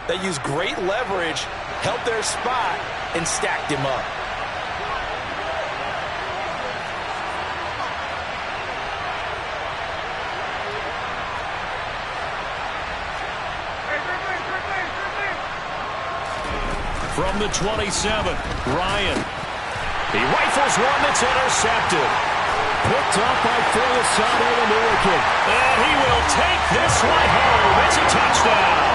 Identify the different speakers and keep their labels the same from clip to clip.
Speaker 1: They used great leverage, held their spot, and stacked him up.
Speaker 2: From the 27, Ryan. He rifles one that's intercepted. Picked up by Felisano American. And he will take this one home. It's a touchdown.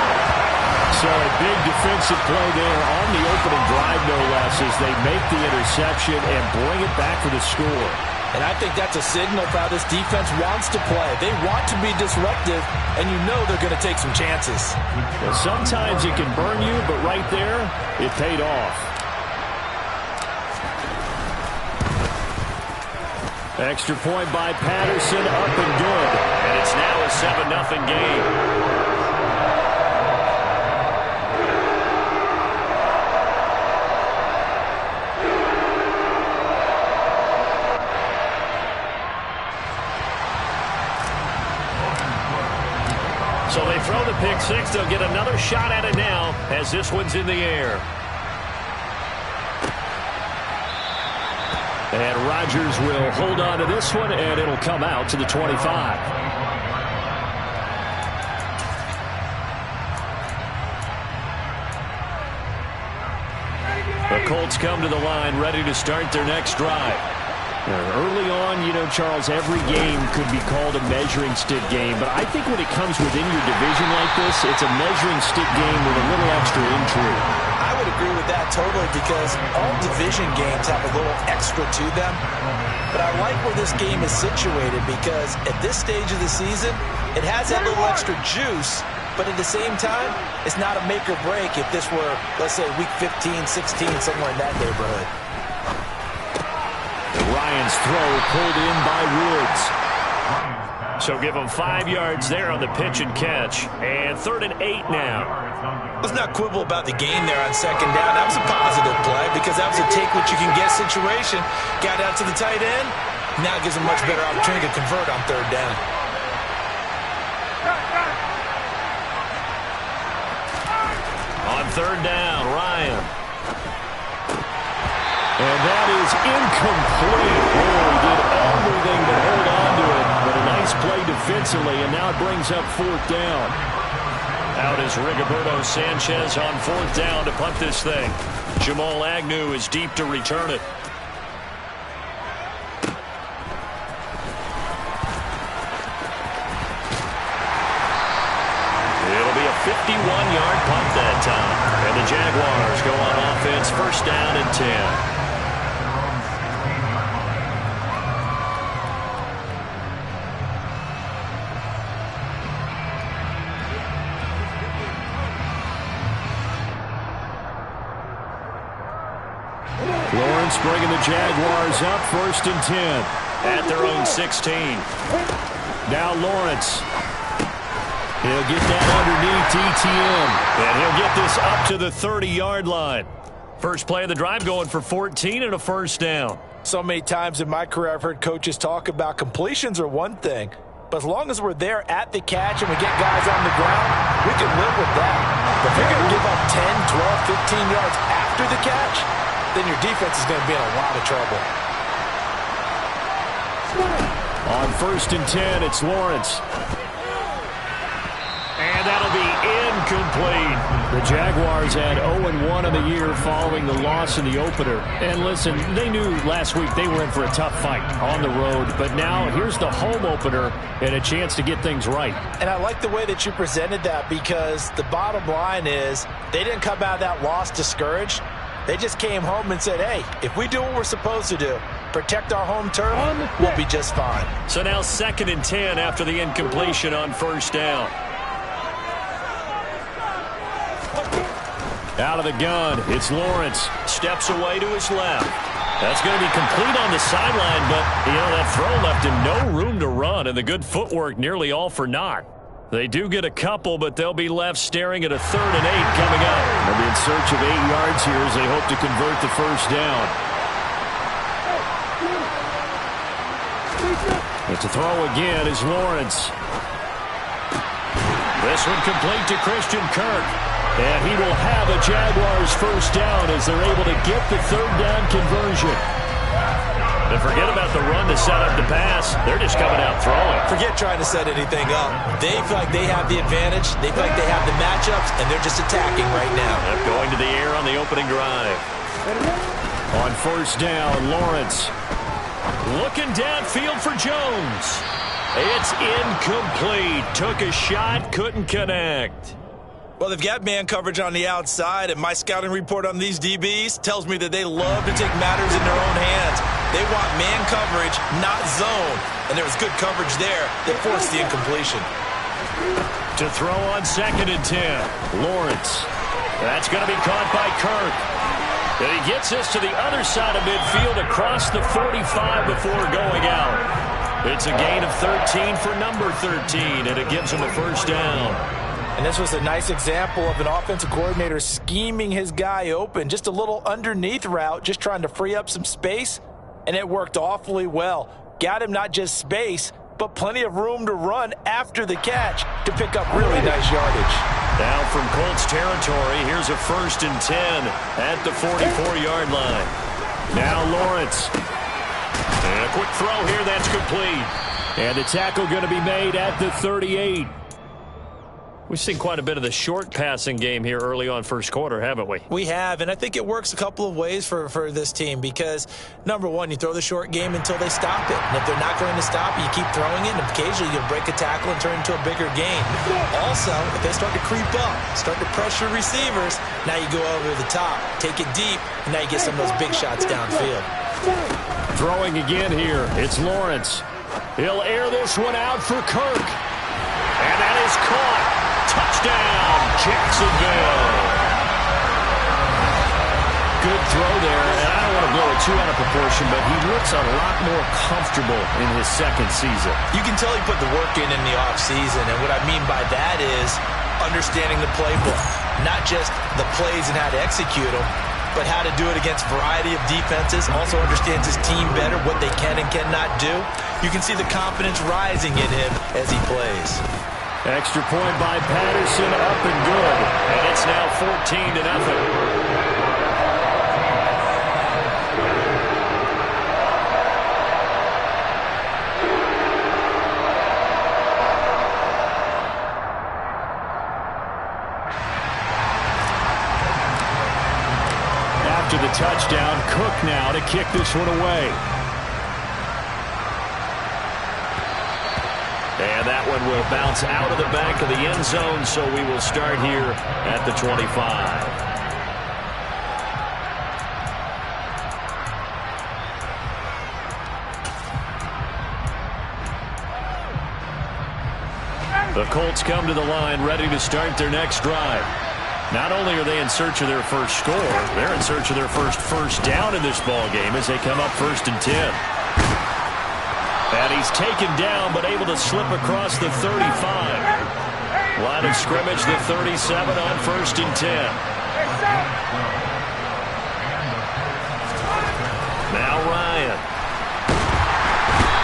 Speaker 2: So a big defensive play there on the opening drive, no less, as they make the interception and bring it back for the score.
Speaker 1: And I think that's a signal of how this defense wants to play. They want to be disruptive, and you know they're going to take some chances.
Speaker 2: Well, sometimes it can burn you, but right there, it paid off. Extra point by Patterson, up and good. And it's now a 7-0 game. So they throw the pick six. They'll get another shot at it now as this one's in the air. And Rodgers will hold on to this one, and it'll come out to the 25. The Colts come to the line ready to start their next drive. Early on, you know, Charles, every game could be called a measuring stick game. But I think when it comes within your division like this, it's a measuring stick game with a little extra intrigue.
Speaker 1: I would agree with that totally because all division games have a little extra to them. But I like where this game is situated because at this stage of the season, it has that little extra juice. But at the same time, it's not a make or break if this were, let's say, week 15, 16, somewhere in that neighborhood.
Speaker 2: Ryan's throw pulled in by Woods. So give him 5 yards there on the pitch and catch. And 3rd and 8 now.
Speaker 1: Let's not quibble about the game there on 2nd down. That was a positive play because that was a take-what-you-can-get situation. Got out to the tight end. Now it gives him much better opportunity to convert on 3rd down.
Speaker 2: On 3rd down, Ryan. And that is incomplete. Oh, he did everything to hold on to it. But a nice play defensively, and now it brings up 4th down. Out is Rigoberto Sanchez on 4th down to punt this thing. Jamal Agnew is deep to return it. It'll be a 51-yard punt that time. And the Jaguars go on offense, 1st down and 10. Lawrence bringing the Jaguars up, 1st and 10. At their own 16. Now Lawrence. He'll get that underneath ETN. And he'll get this up to the 30-yard line. First play of the drive going for 14 and a 1st down.
Speaker 1: So many times in my career I've heard coaches talk about completions are one thing. But as long as we're there at the catch and we get guys on the ground, we can live with that. But if you're going to give up 10, 12, 15 yards after the catch, then your defense is going to be in a lot of trouble.
Speaker 2: On 1st and 10, it's Lawrence. And that'll be incomplete. The Jaguars had 0-1 in the year following the loss in the opener. And listen, they knew last week they were in for a tough fight on the road. But now here's the home opener and a chance to get things right.
Speaker 1: And I like the way that you presented that because the bottom line is they didn't come out of that loss discouraged. They just came home and said, hey, if we do what we're supposed to do, protect our home turf, we'll be just fine.
Speaker 2: So now 2nd and 10 after the incompletion on 1st down. Out of the gun, it's Lawrence. Steps away to his left. That's going to be complete on the sideline, but, you know, that throw left him no room to run, and the good footwork nearly all for naught. They do get a couple, but they'll be left staring at a 3rd and 8 coming up. They'll be in search of 8 yards here as they hope to convert the 1st down. But to throw again is Lawrence. This one complete to Christian Kirk. And he will have a Jaguars first down as they're able to get the third down conversion. And forget about the run to set up the pass. They're just coming out throwing.
Speaker 1: Forget trying to set anything up. They feel like they have the advantage. They feel like they have the matchups, and they're just attacking right now.
Speaker 2: They're going to the air on the opening drive. On first down, Lawrence. Looking downfield for Jones. It's incomplete. Took a shot, couldn't connect.
Speaker 1: Well, they've got man coverage on the outside, and my scouting report on these DBs tells me that they love to take matters in their own hands. They want man coverage, not zone. And there was good coverage there that forced the incompletion.
Speaker 2: To throw on 2nd and 10, Lawrence. That's going to be caught by Kirk. And he gets us to the other side of midfield across the 45 before going out. It's a gain of 13 for number 13, and it gives him a first down.
Speaker 1: And this was a nice example of an offensive coordinator scheming his guy open. Just a little underneath route, just trying to free up some space, and it worked awfully well. Got him not just space, but plenty of room to run after the catch to pick up really nice yardage.
Speaker 2: Now from Colts territory, here's a 1st and 10 at the 44-yard line. Now Lawrence. And a quick throw here, that's complete. And the tackle going to be made at the 38. We've seen quite a bit of the short passing game here early on first quarter, haven't we?
Speaker 1: We have, and I think it works a couple of ways for this team because, number one, you throw the short game until they stop it. And if they're not going to stop it, you keep throwing it, and occasionally you'll break a tackle and turn it into a bigger gain. Also, if they start to creep up, start to pressure receivers, now you go over the top, take it deep, and now you get some of those big shots downfield.
Speaker 2: Throwing again here, it's Lawrence. He'll air this one out for Kirk. And that is caught. Touchdown, Jacksonville. Good throw there, and I don't want to blow it too out of proportion, but he looks a lot more comfortable in his second season.
Speaker 1: You can tell he put the work in the offseason, and what I mean by that is understanding the playbook. Not just the plays and how to execute them, but how to do it against a variety of defenses. Also understands his team better, what they can and cannot do. You can see the confidence rising in him as he plays.
Speaker 2: Extra point by Patterson, up and good. And it's now 14-0. After the touchdown, Cook now to kick this one away. And that one will bounce out of the back of the end zone, so we will start here at the 25. The Colts come to the line ready to start their next drive. Not only are they in search of their first score, they're in search of their first down in this ball game as they come up 1st and 10. And he's taken down, but able to slip across the 35. Line of scrimmage, the 37 on 1st and 10. Now Ryan.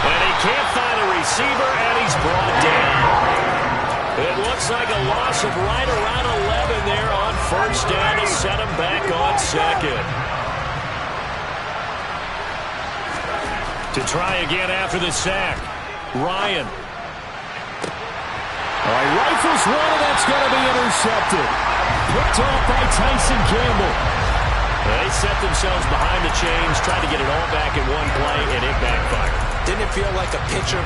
Speaker 2: And he can't find a receiver, and he's brought down. It looks like a loss of right around 11 there on 1st down to set him back on 2nd. To try again after the sack. Ryan. All right, rifles one, and that's going to be intercepted. Picked off by Tyson Campbell. They set themselves behind the chains, tried to get it all back in one play, and it backfired.
Speaker 1: Didn't it feel like a pitcher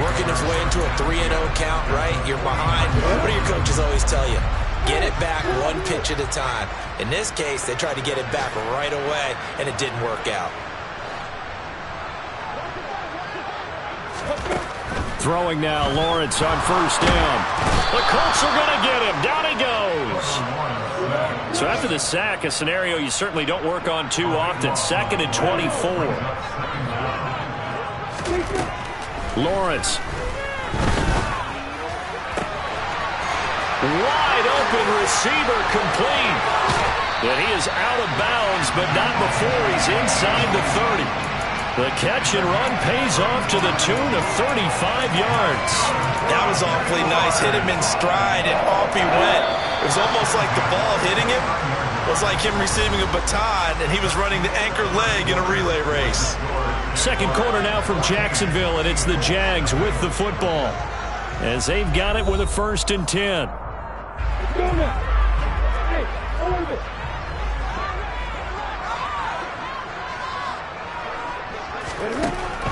Speaker 1: working his way into a 3-0 count, right? You're behind. What do your coaches always tell you? Get it back one pitch at a time. In this case, they tried to get it back right away, and it didn't work out.
Speaker 2: Throwing now, Lawrence on 1st down. The Colts are going to get him. Down he goes. So after the sack, a scenario you certainly don't work on too often. 2nd and 24. Lawrence. Wide open receiver complete. And he is out of bounds, but not before he's inside the 30. The catch and run pays off to the tune of 35 yards.
Speaker 1: That was awfully nice. Hit him in stride, and off he went. It was almost like the ball hitting him was like him receiving a baton, and he was running the anchor leg in a relay race.
Speaker 2: Second quarter now from Jacksonville, and it's the Jags with the football as they've got it with a 1st and 10.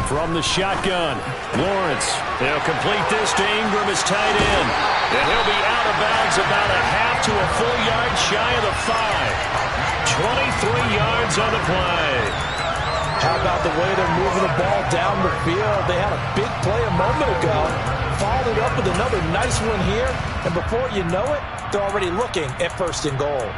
Speaker 2: From the shotgun, Lawrence. They'll complete this to Ingram, his tight end. And he'll be out of bounds about a half to a full yard shy of the 5. 23 yards on the play.
Speaker 1: How about the way they're moving the ball down the field? They had a big play a moment ago. Followed it up with another nice one here. And before you know it, they're already looking at 1st and goal.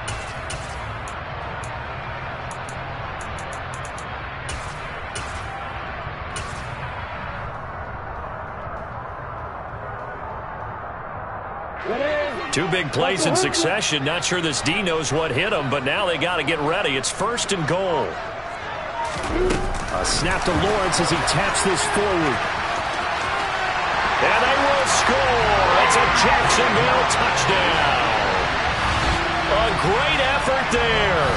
Speaker 2: Two big plays in succession. Not sure this D knows what hit him, but now they got to get ready. It's 1st and goal. A snap to Lawrence as he taps this forward. And they will score. It's a Jacksonville touchdown. A great effort there.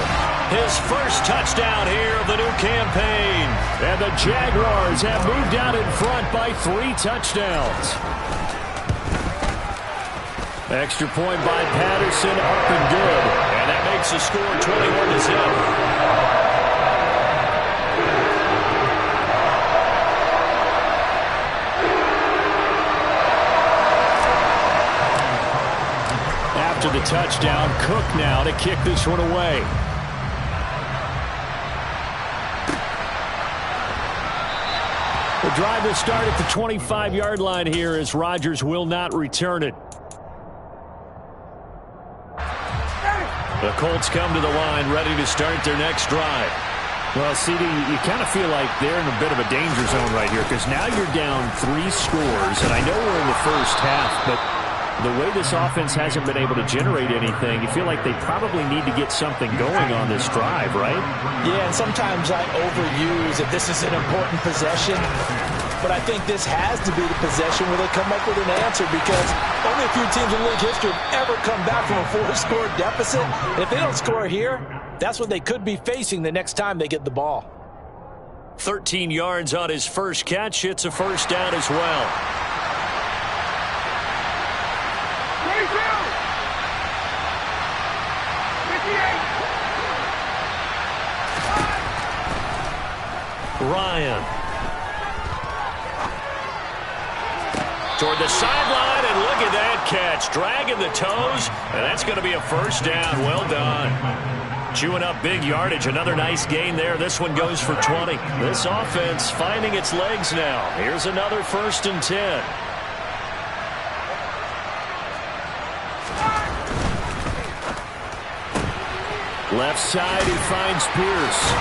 Speaker 2: His first touchdown here of the new campaign. And the Jaguars have moved out in front by 3 touchdowns. Extra point by Patterson, up and good. And that makes the score 21-0. After the touchdown, Cook now to kick this one away. The drive will start at the 25-yard line here as Rodgers will not return it. The Colts come to the line, ready to start their next drive. Well, CD, you kind of feel like they're in a bit of a danger zone right here because now you're down 3 scores, and I know we're in the first half, but the way this offense hasn't been able to generate anything, you feel like they probably need to get something going on this drive, right?
Speaker 1: Yeah, and sometimes I overuse if this is an important possession. But I think this has to be the possession where they come up with an answer because only a few teams in league history have ever come back from a 4-score deficit. And if they don't score here, that's what they could be facing the next time they get the ball.
Speaker 2: 13 yards on his first catch. It's a 1st down as well. Ryan. Toward the sideline, and look at that catch. Dragging the toes, and that's going to be a 1st down. Well done. Chewing up big yardage. Another nice gain there. This one goes for 20. This offense finding its legs now. Here's another 1st and 10. Left side, he finds Pierce.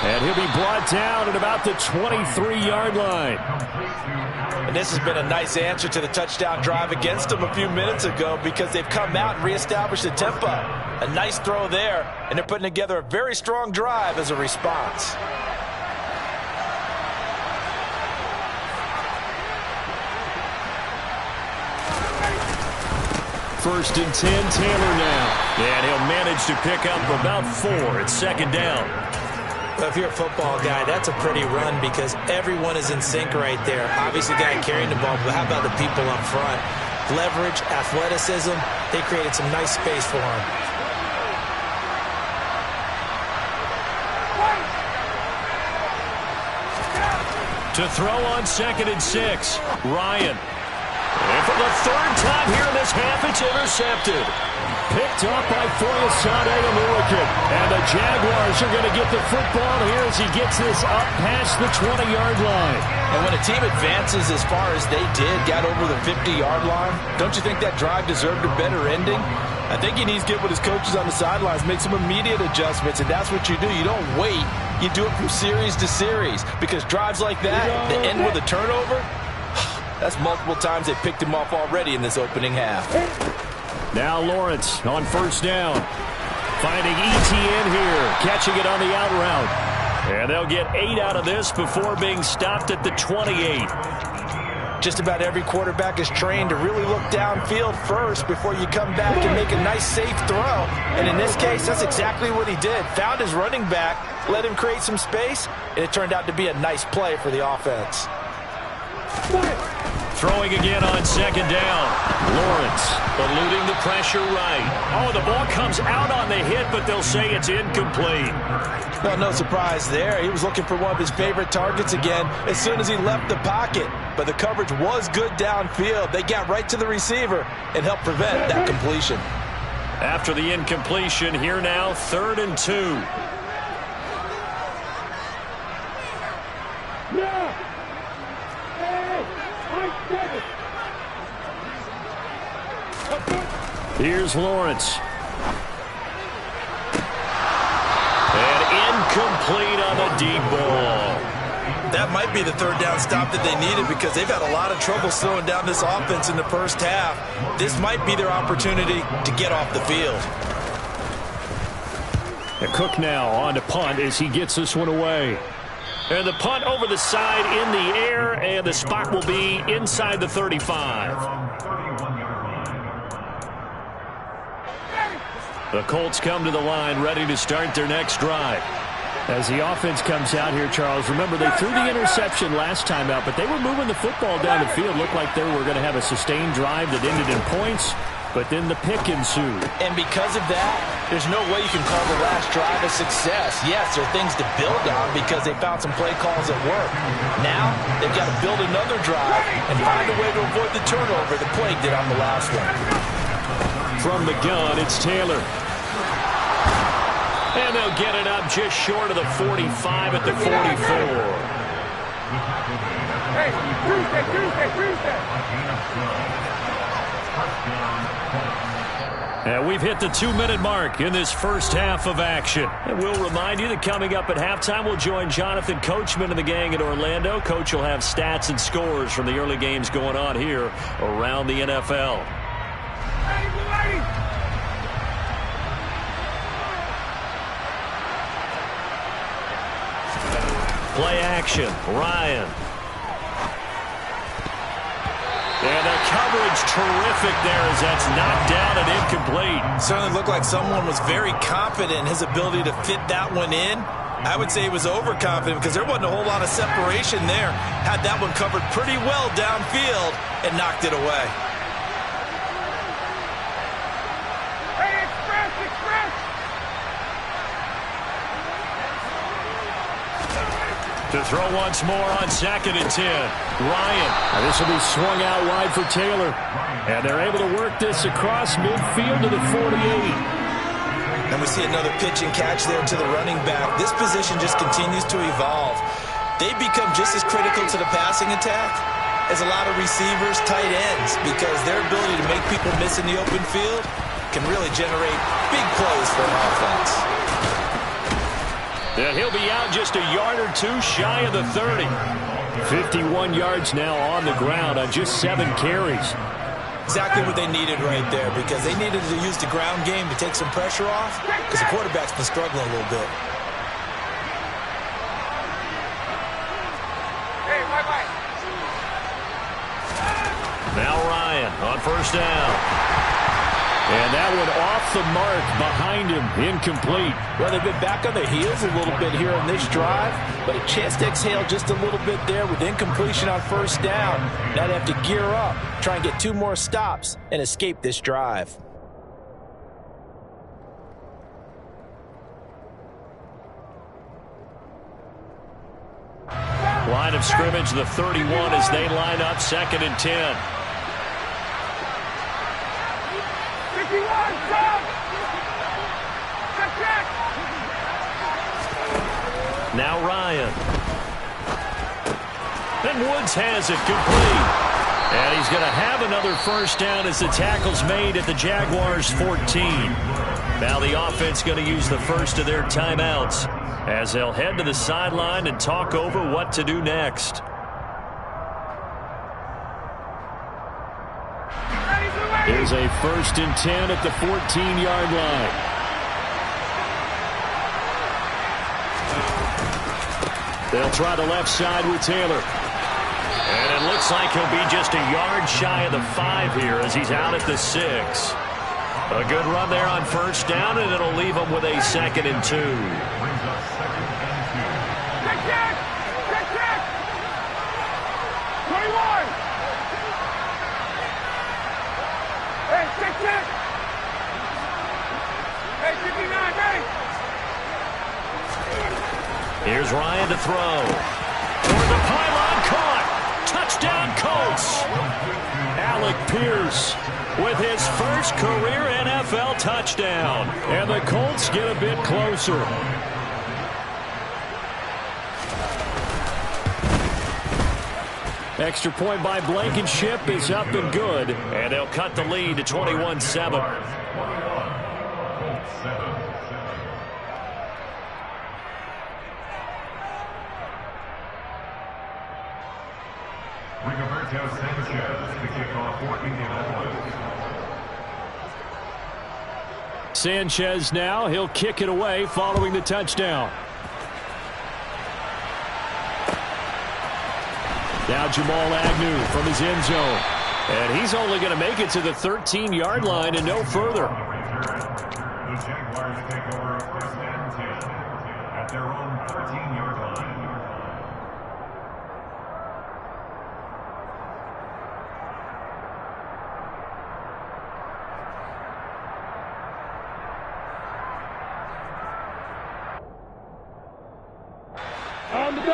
Speaker 2: And he'll be brought down at about the 23-yard line.
Speaker 1: And this has been a nice answer to the touchdown drive against them a few minutes ago because they've come out and reestablished the tempo. A nice throw there, and they're putting together a very strong drive as a response.
Speaker 2: First and 10, Taylor now. And he'll manage to pick up about 4. It's 2nd down.
Speaker 1: Well, if you're a football guy, that's a pretty run because everyone is in sync right there. Obviously, the guy carrying the ball, but how about the people up front? Leverage, athleticism, they created some nice space for him.
Speaker 2: To throw on 2nd and 6, Ryan. And for the 3rd time here in this half, it's intercepted. Picked up by Foyesade Aluakin. And the Jaguars are going to get the football here as he gets this up past the 20-yard line.
Speaker 1: And when a team advances as far as they did, got over the 50-yard line, don't you think that drive deserved a better ending? I think he needs to get with his coaches on the sidelines, make some immediate adjustments, and that's what you do. You don't wait. You do it from series to series because drives like that, that end with a turnover, that's multiple times they picked him off already in this opening half.
Speaker 2: Now Lawrence on 1st down. Finding ETN here. Catching it on the out route. And they'll get 8 out of this before being stopped at the 28.
Speaker 1: Just about every quarterback is trained to really look downfield first before you come back and make a nice, safe throw. And in this case, that's exactly what he did. Found his running back, let him create some space, and it turned out to be a nice play for the offense.
Speaker 2: Throwing again on second down. Lawrence eluding the pressure right. Oh, the ball comes out on the hit, but they'll say it's incomplete.
Speaker 1: Well, no surprise there. He was looking for one of his favorite targets again as soon as he left the pocket. But the coverage was good downfield. They got right to the receiver and helped prevent that completion.
Speaker 2: After the incompletion, here now, 3rd and 2. Here's Lawrence. And incomplete on the deep ball.
Speaker 1: That might be the 3rd down stop that they needed because they've had a lot of trouble slowing down this offense in the first half. This might be their opportunity to get off the field.
Speaker 2: And Cook now on to punt as he gets this one away. And the punt over the side in the air, and the spot will be inside the 35. The Colts come to the line ready to start their next drive. As the offense comes out here, Charles, remember they threw the interception last time out, but they were moving the football down the field. Looked like they were going to have a sustained drive that ended in points, but then the pick ensued.
Speaker 1: And because of that, there's no way you can call the last drive a success. Yes, there are things to build on because they found some play calls that work. Now, they've got to build another drive and find a way to avoid the turnover that plagued it on the last one.
Speaker 2: From the gun, it's Taylor. And they'll get it up just short of the 45 at the 44.
Speaker 3: Hey, Tuesday.
Speaker 2: And we've hit the 2-minute mark in this first half of action. And we'll remind you that coming up at halftime, we'll join Jonathan Coachman and the gang in Orlando. Coach will have stats and scores from the early games going on here around the NFL. Play action, Ryan. And the coverage terrific there as that's knocked down and incomplete.
Speaker 1: Certainly looked like someone was very confident in his ability to fit that one in. I would say he was overconfident because there wasn't a whole lot of separation there. Had that one covered pretty well downfield and knocked it away.
Speaker 3: Hey, express!
Speaker 2: To throw once more on 2nd and 10. Ryan. And this will be swung out wide for Taylor. And they're able to work this across midfield to the 48.
Speaker 1: And we see another pitch and catch there to the running back. This position just continues to evolve. They become just as critical to the passing attack as a lot of receivers, tight ends, because their ability to make people miss in the open field can really generate big plays for an offense.
Speaker 2: And he'll be out just a yard or two shy of the 30. 51 yards now on the ground on just 7 carries.
Speaker 1: Exactly what they needed right there because they needed to use the ground game to take some pressure off because the quarterback's been struggling a little bit.
Speaker 3: Hey, bye-bye.
Speaker 2: Now Ryan on first down. And that one off the mark behind him, incomplete.
Speaker 1: Well, they've been back on their heels a little bit here on this drive, but a chance to exhale just a little bit there with incompletion on first down. Now they have to gear up, try and get 2 more stops, and escape this drive.
Speaker 2: Line of scrimmage, the 31 as they line up 2nd and 10. Now Ryan. And Woods has it complete. And he's going to have another first down as the tackle's made at the Jaguars' 14. Now the offense going to use the first of their timeouts as they'll head to the sideline and talk over what to do next. Here's a 1st and 10 at the 14-yard line. They'll try the left side with Taylor. And it looks like he'll be just a yard shy of the 5 here as he's out at the 6. A good run there on first down, and it'll leave him with a 2nd and 2.
Speaker 3: Check, check! Check, check! 21! Hey, check, check! Hey, 59, ready!
Speaker 2: Here's Ryan to throw. Toward the pylon, caught! Touchdown, Colts! Alec Pierce with his first career NFL touchdown. And the Colts get a bit closer. Extra point by Blankenship is up and good. And they'll cut the lead to 21-7. Sanchez now, he'll kick it away following the touchdown. Now Jamal Agnew from his end zone. And he's only going to make it to the 13-yard line and no further.
Speaker 4: The Jaguars take over 1st and 10 at their own 13-yard line.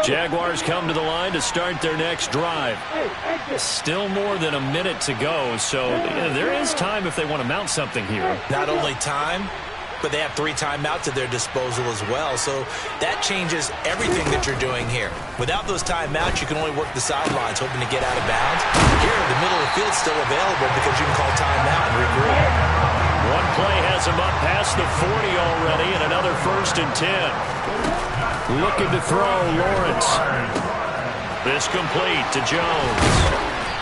Speaker 2: Jaguars come to the line to start their next drive. Still more than a minute to go, so there is time if they want to mount something here.
Speaker 1: Not only time, but they have 3 timeouts at their disposal as well, so that changes everything that you're doing here. Without those timeouts, you can only work the sidelines, hoping to get out of bounds. Here, the middle of the field's still available because you can call timeout and regroup.
Speaker 2: One play has him up past the 40 already, and another 1st and 10. Looking to throw, Lawrence. This complete to Jones.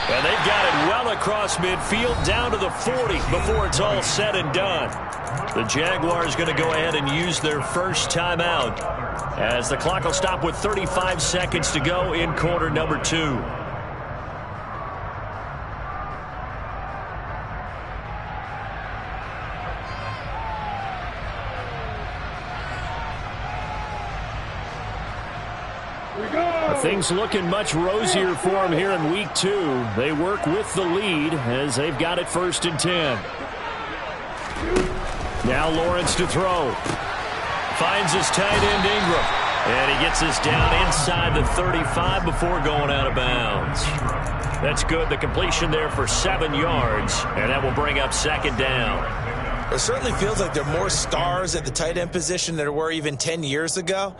Speaker 2: And they've got it well across midfield down to the 40 before it's all said and done. The Jaguars going to go ahead and use their first timeout as the clock will stop with 35 seconds to go in quarter number 2. Things looking much rosier for them here in week 2. They work with the lead as they've got it 1st and 10. Now Lawrence to throw. Finds his tight end Ingram. And he gets this down inside the 35 before going out of bounds. That's good. The completion there for 7 yards. And that will bring up 2nd down.
Speaker 1: It certainly feels like there are more stars at the tight end position than there were even 10 years ago.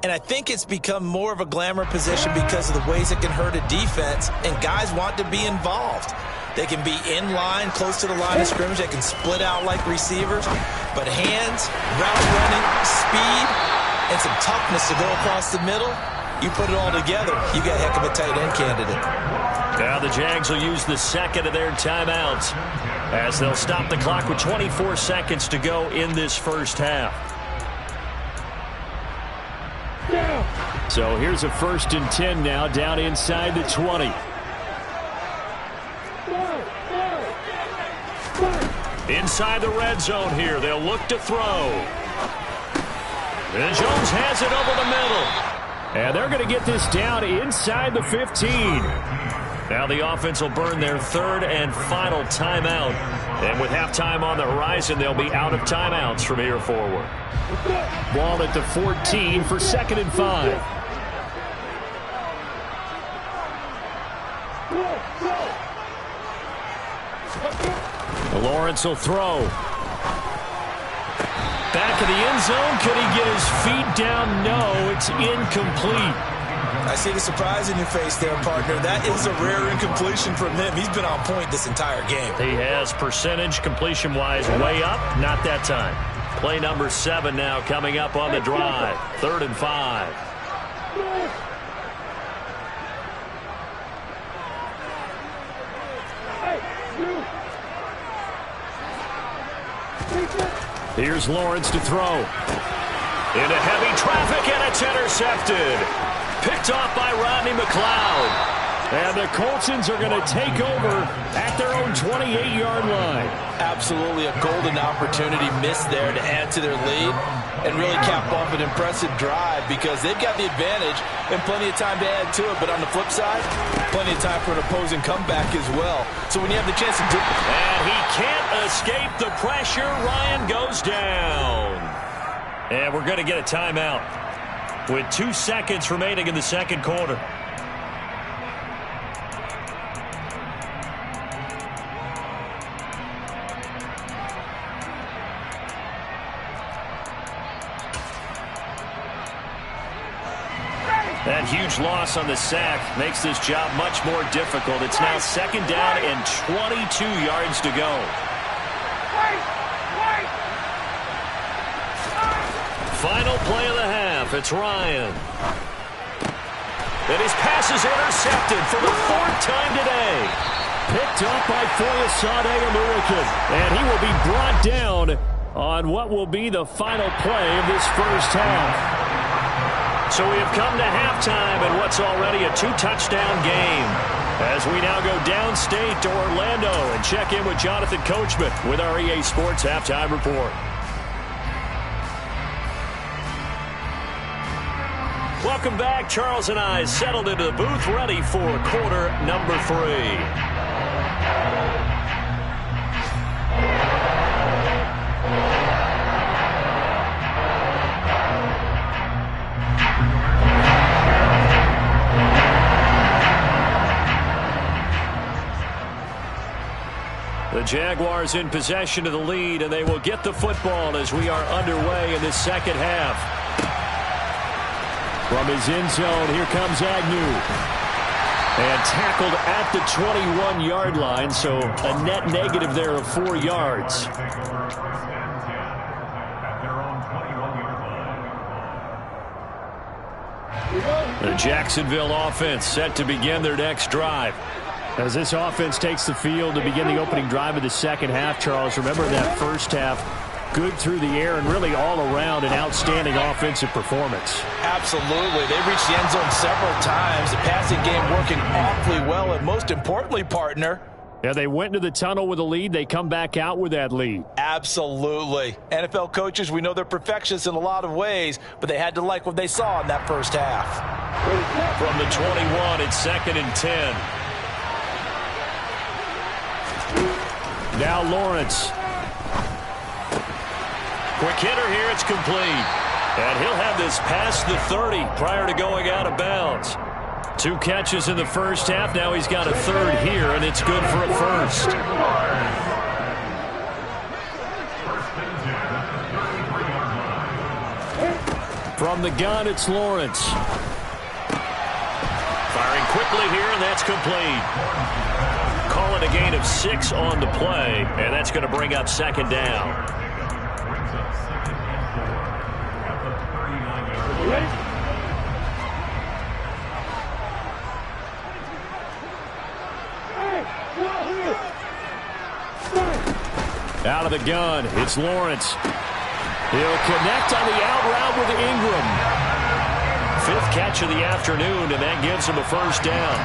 Speaker 1: And I think it's become more of a glamour position because of the ways it can hurt a defense, and guys want to be involved. They can be in line, close to the line of scrimmage. They can split out like receivers. But hands, route running, speed, and some toughness to go across the middle, you put it all together, you got a heck of a tight end candidate.
Speaker 2: Now the Jags will use the 2nd of their timeouts as they'll stop the clock with 24 seconds to go in this first half. So here's a 1st and 10 now down inside the 20. Inside the red zone here. They'll look to throw. And Jones has it over the middle. And they're going to get this down inside the 15. Now the offense will burn their 3rd and final timeout. And with halftime on the horizon, they'll be out of timeouts from here forward. Ball at the 14 for 2nd and 5. Lawrence will throw. Back of the end zone. Could he get his feet down? No, it's incomplete.
Speaker 1: I see the surprise in your face there, partner. That is a rare incompletion from him. He's been on point this entire game.
Speaker 2: He has percentage completion-wise way up. Not that time. Play number 7 now coming up on the drive. 3rd and 5. Here's Lawrence to throw. Into heavy traffic, and it's intercepted. Picked off by Rodney McLeod. And the Coltsons are going to take over at their own 28-yard line.
Speaker 1: Absolutely a golden opportunity missed there to add to their lead and really cap off an impressive drive because they've got the advantage and plenty of time to add to it. But on the flip side, plenty of time for an opposing comeback as well. So when you have the chance to do it.
Speaker 2: And he can't escape the pressure. Ryan goes down. And we're going to get a timeout with 2 seconds remaining in the second quarter. That huge loss on the sack makes this job much more difficult. It's now second down and 22 yards to go. Final play of the half. It's Ryan. And his pass is intercepted for the 4th time today. Picked up by Foyesade American. And he will be brought down on what will be the final play of this first half. So we have come to halftime in what's already a 2-touchdown game. As we now go downstate to Orlando and check in with Jonathan Coachman with our EA Sports Halftime Report. Welcome back. Charles and I settled into the booth ready for quarter number 3. The Jaguars in possession of the lead, and they will get the football as we are underway in this second half. From his end zone, here comes Agnew. And tackled at the 21-yard line, so a net negative there of 4 yards. The Jacksonville offense set to begin their next drive. As this offense takes the field to begin the opening drive of the second half, Charles, remember that first half, good through the air and really all around an outstanding offensive performance.
Speaker 1: Absolutely. They reached the end zone several times. The passing game working awfully well, and most importantly, partner.
Speaker 2: Yeah, they went into the tunnel with a lead. They come back out with that lead.
Speaker 1: Absolutely. NFL coaches, we know they're perfectionists in a lot of ways, but they had to like what they saw in that first half.
Speaker 2: From the 21, it's 2nd and 10. Now Lawrence. Quick hitter here, it's complete. And he'll have this past the 30 prior to going out of bounds. 2 catches in the first half. Now he's got a 3rd here, and it's good for a 1st. From the gun, it's Lawrence. Firing quickly here, and that's complete. Call it a gain of 6 on the play, and that's going to bring up 2nd down. Out of the gun, it's Lawrence. He'll connect on the out route with Ingram. 5th catch of the afternoon, and that gives him a 1st down.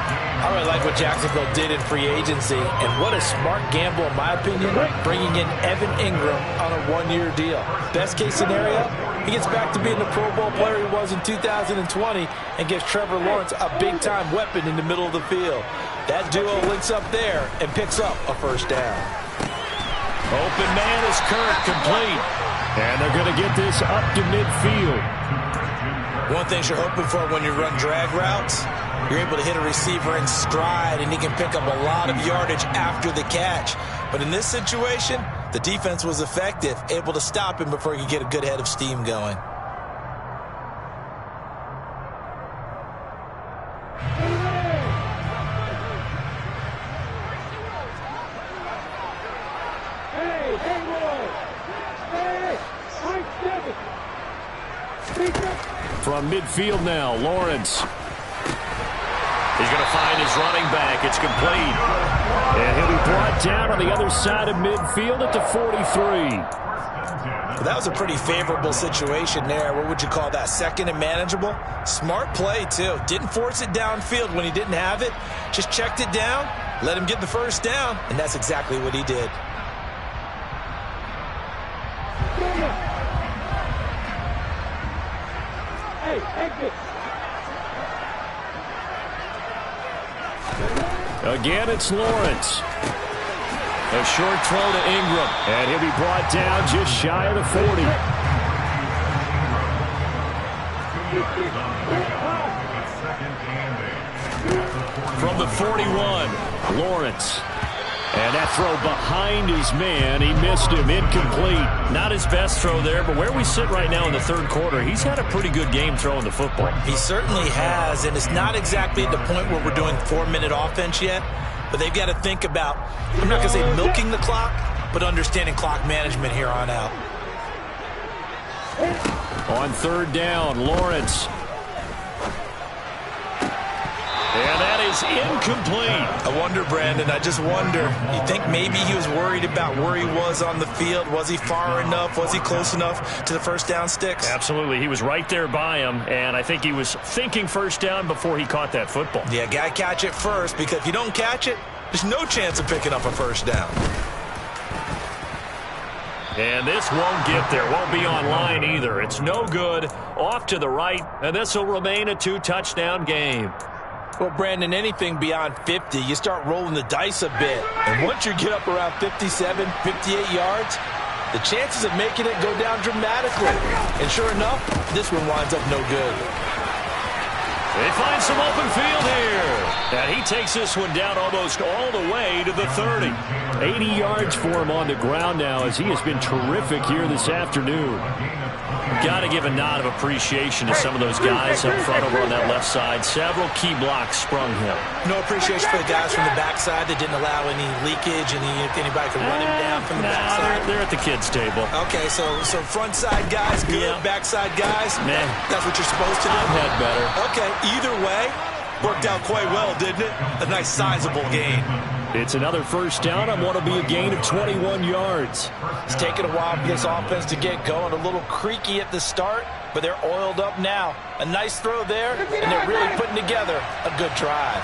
Speaker 1: I really like what Jacksonville did in free agency, and what a smart gamble, in my opinion, bringing in Evan Ingram on a 1-year deal. Best case scenario, he gets back to being the Pro Bowl player he was in 2020 and gives Trevor Lawrence a big-time weapon in the middle of the field. That duo links up there and picks up a 1st down.
Speaker 2: Open man is Kirk, complete. And they're going to get this up to midfield.
Speaker 1: One thing you're hoping for when you run drag routes, you're able to hit a receiver in stride, and he can pick up a lot of yardage after the catch. But in this situation, the defense was effective, able to stop him before he could get a good head of steam going.
Speaker 2: From midfield now, Lawrence. He's going to find his running back. It's complete. And he'll be brought down on the other side of midfield at the 43.
Speaker 1: Well, that was a pretty favorable situation there. What would you call that? Second and manageable? Smart play, too. Didn't force it downfield when he didn't have it. Just checked it down, let him get the first down, and that's exactly what he did.
Speaker 3: Hey, exit.
Speaker 2: Again, it's Lawrence. A short throw to Ingram, and he'll be brought down just shy of the 40. From the 41, Lawrence. And that throw behind his man, he missed him, incomplete. Not his best throw there, but where we sit right now in the third quarter, he's had a pretty good game throwing the football.
Speaker 1: He certainly has, and it's not exactly at the point where we're doing 4-minute offense yet, but they've got to think about, I'm not going to say milking the clock, but understanding clock management here on out.
Speaker 2: On third down, Lawrence. And that is incomplete.
Speaker 1: I wonder, Brandon, I just wonder. You think maybe he was worried about where he was on the field? Was he far enough? Was he close enough to the first down sticks?
Speaker 2: Absolutely. He was right there by him, and I think he was thinking first down before he caught that football.
Speaker 1: Yeah, got to catch it first, because if you don't catch it, there's no chance of picking up a first down.
Speaker 2: And this won't get there. Won't be online either. It's no good. Off to the right, and this will remain a 2-touchdown game.
Speaker 1: Well, Brandon, anything beyond 50, you start rolling the dice a bit. And once you get up around 57, 58 yards, the chances of making it go down dramatically. And sure enough, this one winds up no good.
Speaker 2: They find some open field here. And he takes this one down almost all the way to the 30. 80 yards for him on the ground now, as he has been terrific here this afternoon. Got to give a nod of appreciation to some of those guys up front over on that left side. Several key blocks sprung him.
Speaker 1: No appreciation for the guys from the backside that didn't allow any leakage, and anybody could run him down from the backside.
Speaker 2: They're at the kids' table.
Speaker 1: Okay, so front side guys good, backside guys, that's what you're supposed to do?
Speaker 2: I've had better.
Speaker 1: Okay, either way, worked out quite well, didn't it? A nice sizable gain.
Speaker 2: It's another first down on what will be a gain of 21 yards.
Speaker 1: It's taken a while for this offense to get going. A little creaky at the start, but they're oiled up now. A nice throw there, and they're really putting together a good drive.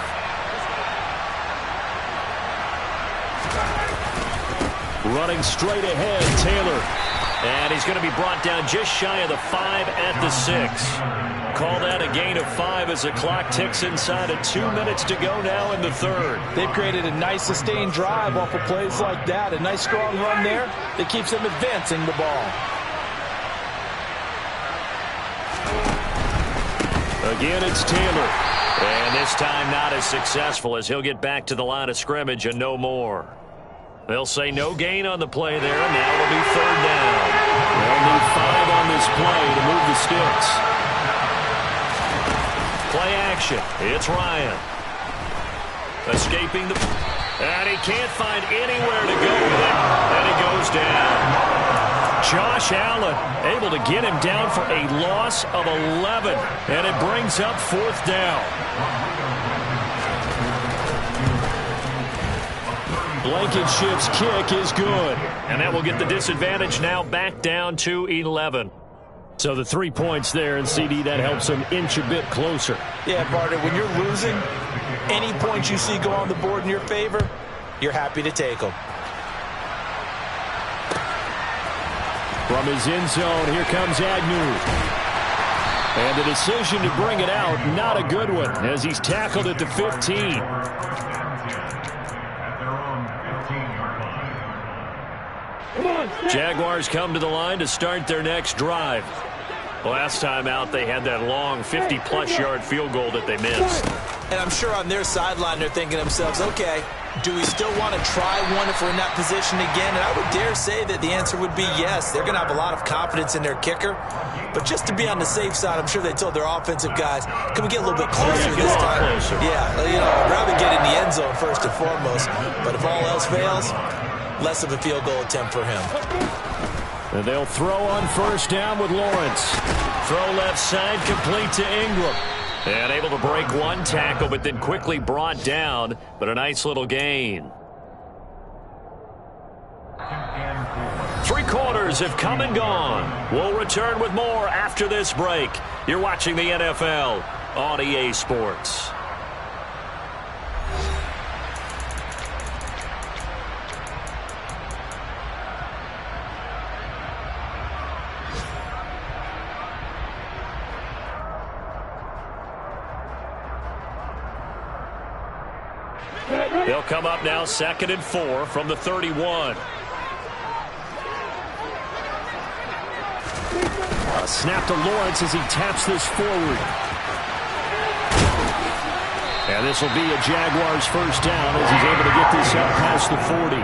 Speaker 2: Running straight ahead, Taylor. And he's going to be brought down just shy of the 5 at the 6. Call that a gain of 5 as the clock ticks inside of 2 minutes to go now in the third.
Speaker 1: They've created a nice sustained drive off of plays like that. A nice strong run there that keeps them advancing the ball.
Speaker 2: Again, it's Taylor. And this time not as successful, as he'll get back to the line of scrimmage and no more. They'll say no gain on the play there, and now it'll be third down. They'll need 5 on this play to move the sticks. Play action. It's Ryan. Escaping the... And he can't find anywhere to go with it. And he goes down. Josh Allen able to get him down for a loss of 11. And it brings up fourth down. Blankenship's kick is good. And that will get the disadvantage now back down to 11. So the 3 points there, and CD, that helps them inch a bit closer.
Speaker 1: Yeah, Barter, when you're losing, any points you see go on the board in your favor, you're happy to take them.
Speaker 2: From his end zone, here comes Agnew. And the decision to bring it out, not a good one, as he's tackled at the 15. Jaguars come to the line to start their next drive. Last time out, they had that long 50-plus yard field goal that they missed.
Speaker 1: And I'm sure on their sideline, they're thinking to themselves, okay, do we still want to try one if we're in that position again? And I would dare say that the answer would be yes. They're going to have a lot of confidence in their kicker. But just to be on the safe side, I'm sure they told their offensive guys, can we get a little bit closer this time? Yeah, I'd rather get in the end zone first and foremost. But if all else fails, less of a field goal attempt for him.
Speaker 2: And they'll throw on first down with Lawrence. Throw left side, complete to Ingram. And able to break one tackle, but then quickly brought down. But a nice little gain. 3/4 starters have come and gone. We'll return with more after this break. You're watching the NFL on EA Sports. They'll come up now 2nd and 4 from the 31. A snap to Lawrence as he taps this forward. And this will be a Jaguars first down as he's able to get this out past the 40.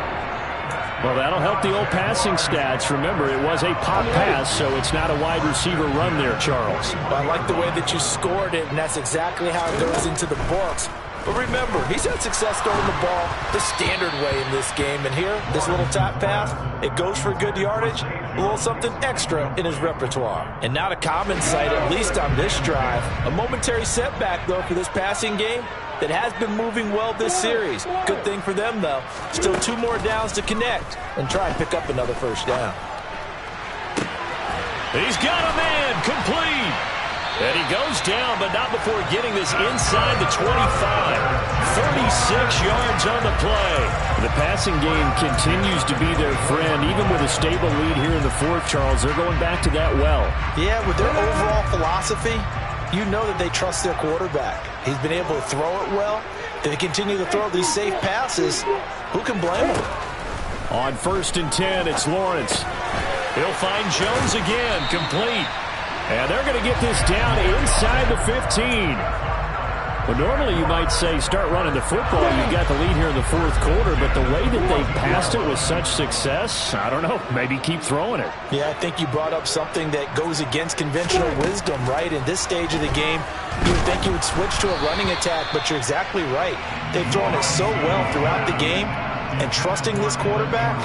Speaker 2: Well, that'll help the old passing stats. Remember, it was a pop pass, so it's not a wide receiver run there, Charles.
Speaker 1: I like the way that you scored it, and that's exactly how it goes into the books. But remember, he's had success throwing the ball the standard way in this game. And here, this little tap pass, it goes for good yardage, a little something extra in his repertoire. And not a common sight, at least on this drive. A momentary setback, though, for this passing game that has been moving well this series. Good thing for them, though. Still 2 more downs to connect and try and pick up another first down.
Speaker 2: He's got a man, complete. And he goes down, but not before getting this inside the 25. 36 yards on the play. The passing game continues to be their friend. Even with a stable lead here in the 4th, Charles, they're going back to that well.
Speaker 1: Yeah, with their overall philosophy, you know that they trust their quarterback. He's been able to throw it well. They continue to throw these safe passes. Who can blame them?
Speaker 2: On 1st and 10, it's Lawrence. He'll find Jones again, complete. And they're going to get this down inside the 15. Well, normally you might say start running the football. You've got the lead here in the 4th quarter, but the way that they've passed it with such success, I don't know, maybe keep throwing it.
Speaker 1: Yeah, I think you brought up something that goes against conventional wisdom, right? In this stage of the game, you would think you would switch to a running attack, but you're exactly right. They've thrown it so well throughout the game, and trusting this quarterback,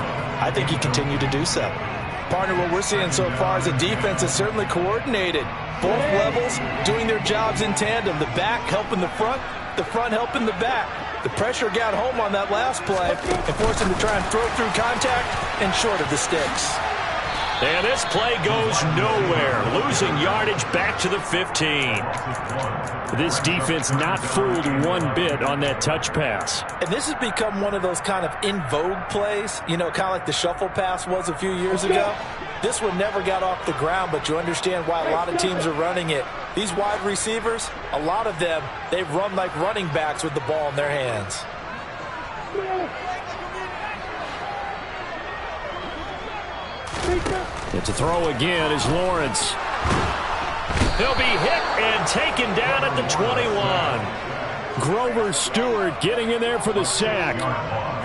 Speaker 1: I think you continue to do so. Partner, what we're seeing so far is a defense that's certainly coordinated. Both levels doing their jobs in tandem. The back helping the front helping the back. The pressure got home on that last play and forced him to try and throw through contact and short of the sticks.
Speaker 2: And this play goes nowhere. Losing yardage back to the 15. This defense not fooled one bit on that touch pass.
Speaker 1: And this has become one of those kind of in vogue plays, you know, kind of like the shuffle pass was a few years ago. This one never got off the ground, but you understand why a lot of teams are running it. These wide receivers, a lot of them, they've run like running backs with the ball in their hands.
Speaker 2: It's a throw again is Lawrence. He'll be hit and taken down at the 21. Grover Stewart getting in there for the sack.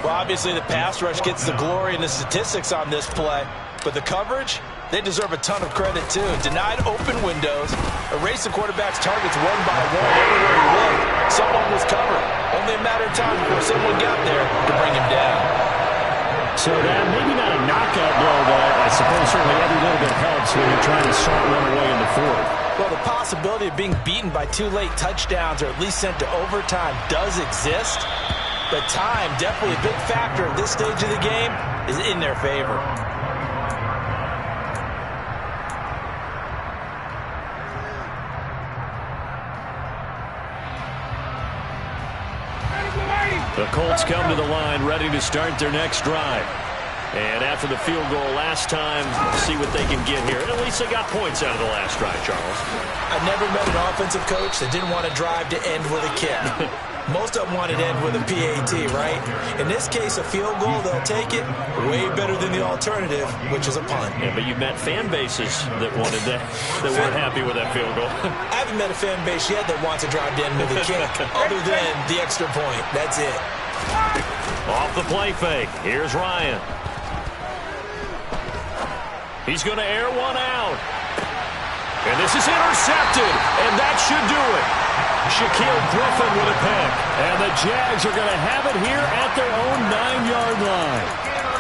Speaker 1: Well, obviously the pass rush gets the glory and the statistics on this play, but the coverage, they deserve a ton of credit too. Denied open windows, erased the quarterback's targets one by one everywhere he looked. Someone was covered. Only a matter of time before someone got there to bring him down.
Speaker 2: So that maybe not a knockout blow, but I suppose certainly every little bit helps when you're trying to salt one away in the 4th.
Speaker 1: Well, the possibility of being beaten by 2 late touchdowns or at least sent to overtime does exist, but time, definitely a big factor at this stage of the game, is in their favor.
Speaker 2: The Colts come to the line ready to start their next drive. And after the field goal last time, see what they can get here. At least they got points out of the last drive, Charles.
Speaker 1: I've never met an offensive coach that didn't want to drive to end with a kick. Most of them want it to end with a PAT, right? In this case, a field goal, they'll take it. Way better than the alternative, which is a punt.
Speaker 2: Yeah, but you've met fan bases that wanted that, that weren't happy with that field goal.
Speaker 1: I haven't met a fan base yet that wants to drive to end with a kick, other than the extra point. That's it.
Speaker 2: Off the play fake. Here's Ryan. He's going to air one out. And this is intercepted. And that should do it. Shaquille Griffin with a pick. And the Jags are going to have it here at their own 9-yard line.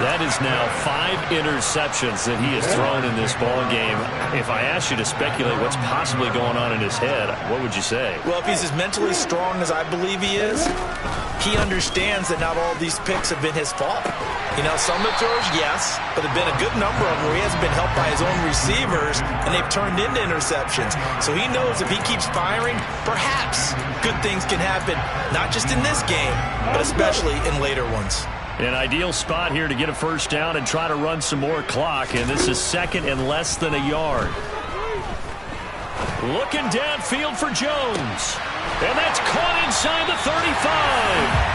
Speaker 2: That is now 5 interceptions that he has thrown in this ball game. If I asked you to speculate what's possibly going on in his head, what would you say?
Speaker 1: Well, if he's as mentally strong as I believe he is, he understands that not all these picks have been his fault. You know, some of the throws, yes, but there have been a good number of them where he hasn't been helped by his own receivers, and they've turned into interceptions. So he knows if he keeps firing, perhaps good things can happen, not just in this game, but especially in later ones.
Speaker 2: An ideal spot here to get a first down and try to run some more clock, and this is second and less than a yard. Looking downfield for Jones, and that's caught inside the 35.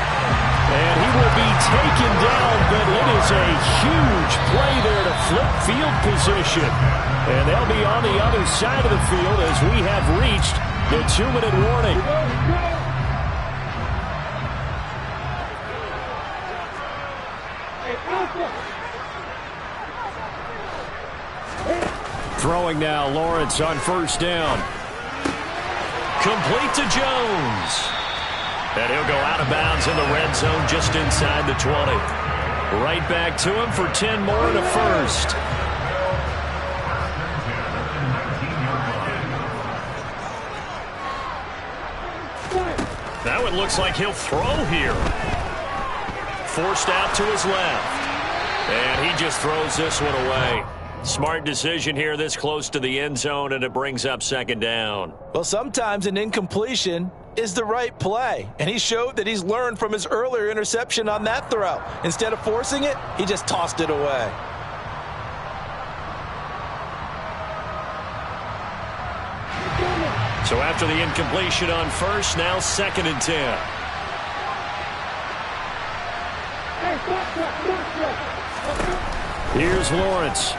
Speaker 2: And he will be taken down, but it is a huge play there to flip field position. And they'll be on the other side of the field as we have reached the 2-minute warning. Throwing now, Lawrence on first down. Complete to Jones. And he'll go out of bounds in the red zone just inside the 20. Right back to him for 10 more and a first. Now it looks like he'll throw here. Forced out to his left. And he just throws this one away. Smart decision here this close to the end zone, and it brings up second down.
Speaker 1: Well, sometimes an incompletion is the right play, and he showed that he's learned from his earlier interception on that throw. Instead of forcing it, he just tossed it away.
Speaker 2: So after the incompletion on first, now second and 10. Here's Lawrence.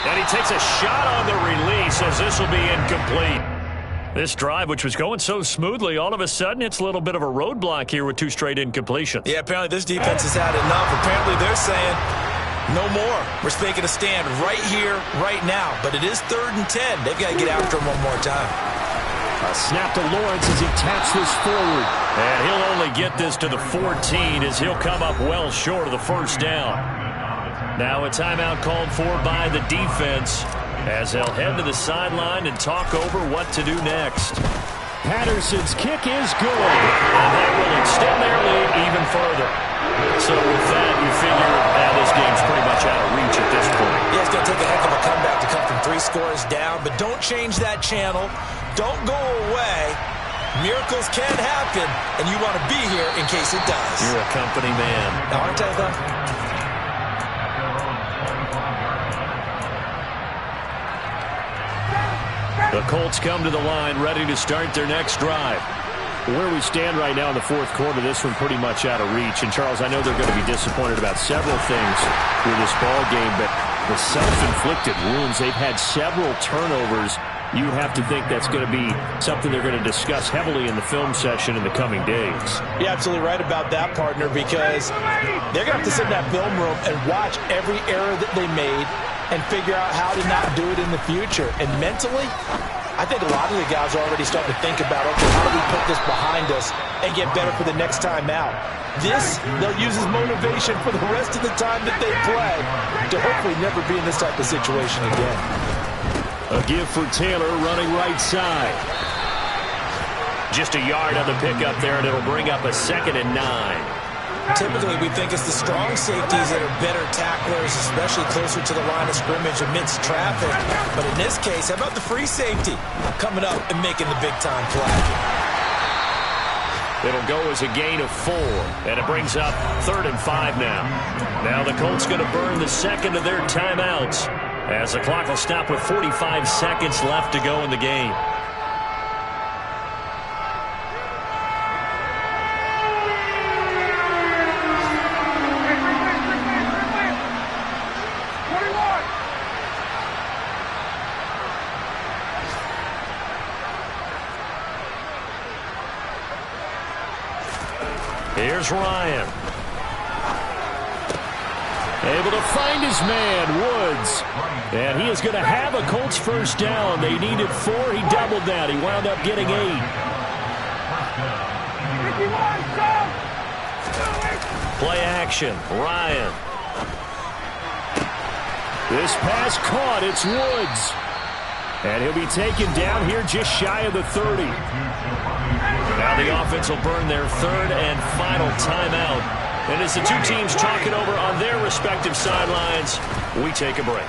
Speaker 2: And he takes a shot on the release as this will be incomplete. This drive, which was going so smoothly, all of a sudden it's a little bit of a roadblock here with 2 straight incompletions.
Speaker 1: Yeah, apparently this defense has had enough. Apparently they're saying, no more. We're making a stand right here, right now. But it is 3rd and 10. They've got to get after him one more time.
Speaker 2: A snap to Lawrence as he taps this forward. And he'll only get this to the 14 as he'll come up well short of the first down. Now a timeout called for by the defense as they'll head to the sideline and talk over what to do next. Patterson's kick is good, and that will extend their lead even further. So with that, you figure this game's pretty much out of reach at this point.
Speaker 1: Yeah, it's going to take a heck of a comeback to come from 3 scores down, but don't change that channel. Don't go away. Miracles can happen, and you want to be here in case it does.
Speaker 2: You're a company man.
Speaker 1: Now, aren't I, though?
Speaker 2: The Colts come to the line ready to start their next drive. Where we stand right now in the 4th quarter, this one pretty much out of reach. And, Charles, I know they're going to be disappointed about several things with this ball game, but the self-inflicted wounds, they've had several turnovers. You have to think that's going to be something they're going to discuss heavily in the film session in the coming days.
Speaker 1: You're absolutely right about that, partner, because they're going to have to sit in that film room and watch every error that they made and figure out how to not do it in the future. And mentally, I think a lot of the guys are already starting to think about, okay, how do we put this behind us and get better for the next time out? This, they'll use as motivation for the rest of the time that they play to hopefully never be in this type of situation again.
Speaker 2: A give for Taylor running right side. Just a yard on the pickup there, and it'll bring up a 2nd and 9.
Speaker 1: Typically, we think it's the strong safeties that are better tacklers, especially closer to the line of scrimmage amidst traffic. But in this case, how about the free safety coming up and making the big-time play?
Speaker 2: It'll go as a gain of 4, and it brings up 3rd and 5 now. Now the Colts going to burn the second of their timeouts as the clock will stop with 45 seconds left to go in the game. Here's Ryan. Able to find his man, Woods. And he is going to have a Colts first down. They needed 4. He doubled that. He wound up getting 8. Play action. Ryan. This pass caught. It's Woods. And he'll be taken down here just shy of the 30. Now the offense will burn their third and final timeout. And as the two teams talk it over on their respective sidelines, we take a break.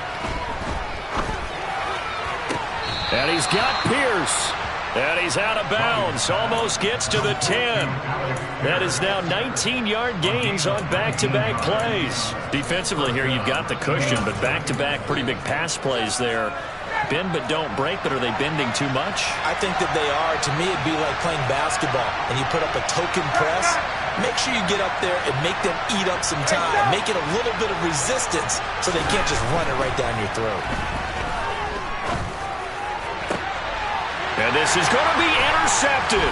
Speaker 2: And he's got Pierce. And he's out of bounds. Almost gets to the 10. That is now 19-yard gains on back-to-back plays. Defensively here, you've got the cushion, but back-to-back pretty big pass plays there. Bend but don't break, but are they bending too much?
Speaker 1: I think that they are. To me, it'd be like playing basketball, and you put up a token press. Make sure you get up there and make them eat up some time. Make it a little bit of resistance so they can't just run it right down your throat.
Speaker 2: And this is going to be intercepted.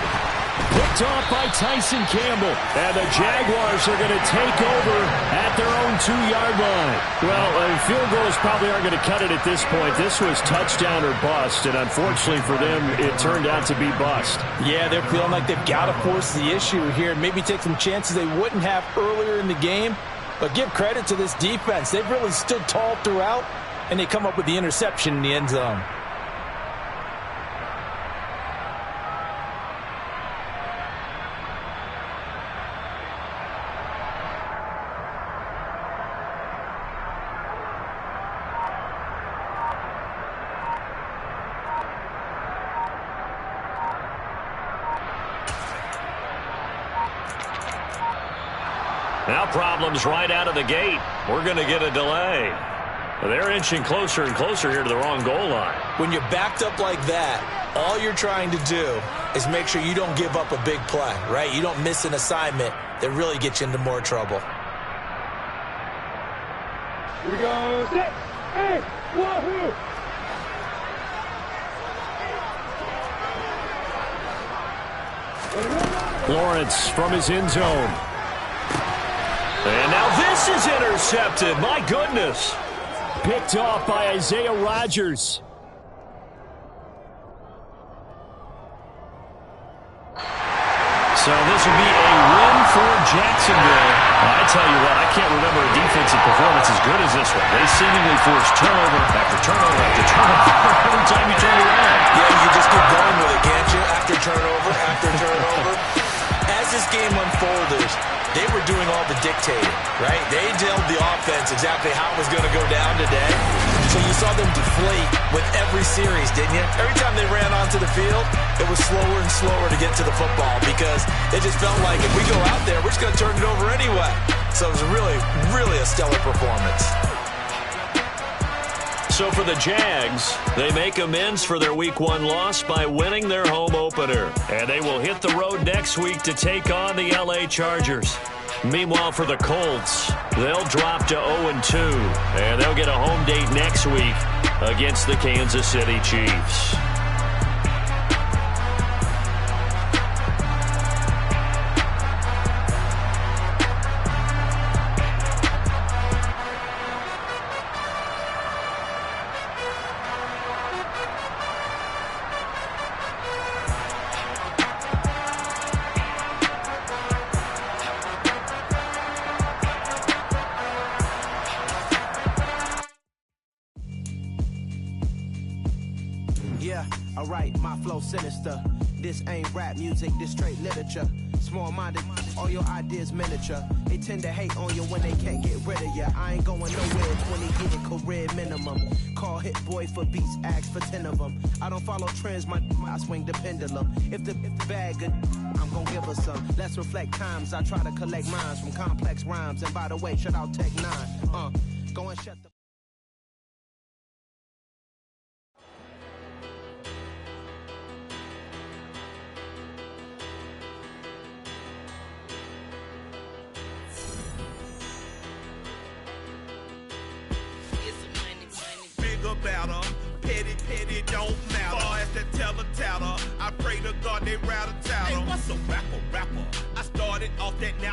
Speaker 2: Picked off by Tyson Campbell. And the Jaguars are going to take over at their own 2-yard line. Well, field goals probably aren't going to cut it at this point. This was touchdown or bust, and unfortunately for them, it turned out to be bust.
Speaker 1: Yeah, they're feeling like they've got to force the issue here and maybe take some chances they wouldn't have earlier in the game. But give credit to this defense. They've really stood tall throughout, and they come up with the interception in the end zone.
Speaker 2: Now problems right out of the gate. We're going to get a delay. They're inching closer and closer here to the wrong goal line.
Speaker 1: When you're backed up like that, all you're trying to do is make sure you don't give up a big play, right? You don't miss an assignment that really gets you into more trouble.
Speaker 3: Here we go. 6, 8, wahoo!
Speaker 2: Lawrence from his end zone. And now this is intercepted. My goodness. Picked off by Isaiah Rodgers. So this will be a win for Jacksonville. I tell you what, I can't remember a defensive performance as good as this one. They seemingly forced turnover after turnover after turnover every time you turn around.
Speaker 1: Yeah, you just keep going with it, can't you? After turnover. As this game unfolded, they were doing all the dictating, right? They told the offense exactly how it was going to go down today. So you saw them deflate with every series, didn't you? Every time they ran onto the field, it was slower and slower to get to the football because it just felt like if we go out there, we're just going to turn it over anyway. So it was really, really a stellar performance.
Speaker 2: So for the Jags, they make amends for their Week 1 loss by winning their home opener. And they will hit the road next week to take on the LA Chargers. Meanwhile, for the Colts, they'll drop to 0-2. And they'll get a home date next week against the Kansas City Chiefs.
Speaker 5: Yeah, alright, my flow sinister. This ain't rap music, this straight literature. Small-minded, all your ideas miniature. They tend to hate on you when they can't get rid of you. I ain't going nowhere, 20 year career minimum. Call Hit Boy for beats, ask for 10 of them. I don't follow trends, I swing the pendulum. If the bag good, I'm gonna give her some. Let's reflect times, I try to collect rhymes from complex rhymes. And by the way, shut out Tech 9. Go and shut the...
Speaker 6: Better, petty, don't matter. Far as that teller, I pray to God they rattle tattle. Hey, what's a rapper? I started off that now.